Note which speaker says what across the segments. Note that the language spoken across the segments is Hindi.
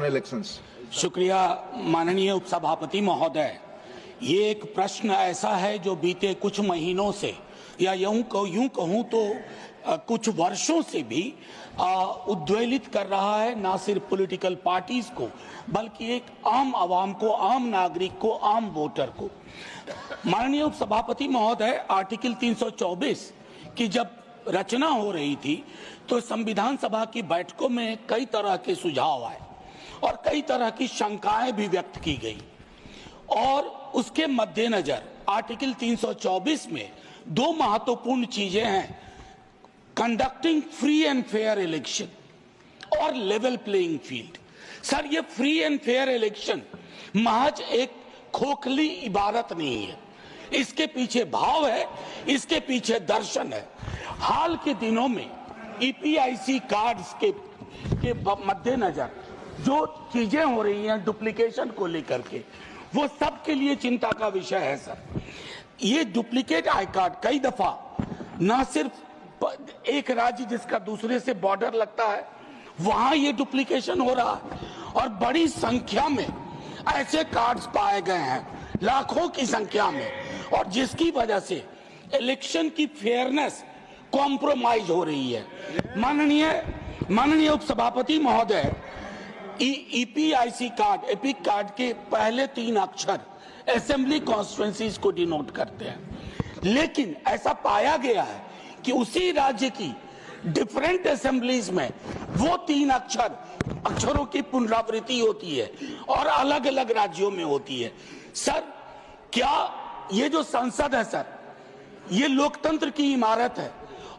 Speaker 1: on elections.
Speaker 2: शुक्रिया माननीय उपसभापति महोदय। ये एक प्रश्न ऐसा है जो बीते कुछ महीनों से या यूं कहूं तो कुछ वर्षों से भी उद्वेलित कर रहा है, ना सिर्फ पॉलिटिकल पार्टीज को बल्कि एक आम आवाम को, आम नागरिक को, आम वोटर को। माननीय उपसभापति महोदय, आर्टिकल 324 की जब रचना हो रही थी तो संविधान सभा की बैठकों में कई तरह के सुझाव आए और कई तरह की शंकाएं भी व्यक्त की गई और उसके मद्देनजर आर्टिकल 324 में दो महत्वपूर्ण चीजें हैं, conducting free and fair election और लेवल प्लेइंग फील्ड। सर, ये फ्री एंड फेयर इलेक्शन महज एक खोखली इबारत नहीं है, इसके पीछे भाव है, इसके पीछे दर्शन है। हाल के दिनों में ईपीआईसी कार्ड्स के मद्देनजर जो चीजें हो रही हैं डुप्लीकेशन को लेकर के, वो सबके लिए चिंता का विषय है। सर, ये डुप्लीकेट आई कार्ड कई दफा न सिर्फ एक राज्य जिसका दूसरे से बॉर्डर लगता है वहां ये डुप्लीकेशन हो रहा है और बड़ी संख्या में ऐसे कार्ड्स पाए गए हैं, लाखों की संख्या में, और जिसकी वजह से इलेक्शन की फेयरनेस कॉम्प्रोमाइज हो रही है। माननीय उपसभापति महोदय, ईपीआईसी कार्ड, एपिक कार्ड के पहले 3 अक्षर असेंबली कॉन्स्टिट्यूएंसीज को डिनोट करते हैं, लेकिन ऐसा पाया गया है कि उसी राज्य की डिफरेंट असेंबलीज में वो 3 अक्षरों की पुनरावृत्ति होती है और अलग अलग राज्यों में होती है। सर, क्या ये जो संसद है सर, ये लोकतंत्र की इमारत है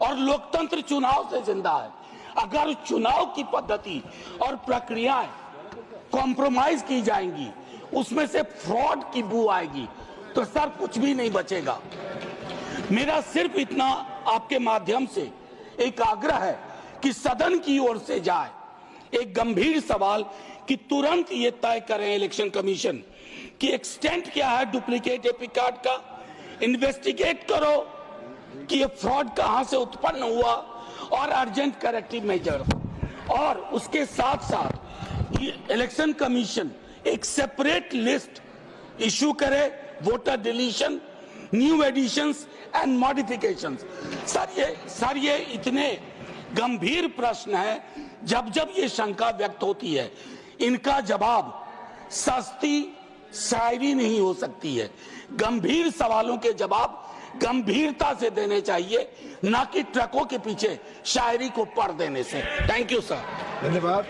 Speaker 2: और लोकतंत्र चुनाव से जिंदा है। अगर चुनाव की पद्धति और प्रक्रियाएं कॉम्प्रोमाइज की जाएंगी, उसमें से फ्रॉड की बू आएगी, तो सर कुछ भी नहीं बचेगा। मेरा सिर्फ इतना आपके माध्यम से एक आग्रह है कि सदन की ओर से जाए एक गंभीर सवाल कि तुरंत ये तय करें इलेक्शन कमीशन कि एक्सटेंट क्या है डुप्लीकेट एपिक कार्ड का, इन्वेस्टिगेट करो कि ये फ्रॉड कहां से उत्पन्न हुआ और अर्जेंट करेक्टिव मेजर, और उसके साथ साथ इलेक्शन कमीशन एक सेपरेट लिस्ट इशू करे voter deletion, new additions and modifications. Sir ये इतने गंभीर प्रश्न है, जब ये शंका व्यक्त होती है इनका जवाब सस्ती शायरी नहीं हो सकती है। गंभीर सवालों के जवाब गंभीरता से देने चाहिए, ना कि ट्रकों के पीछे शायरी को पढ़ देने से। Thank you sir.
Speaker 1: धन्यवाद।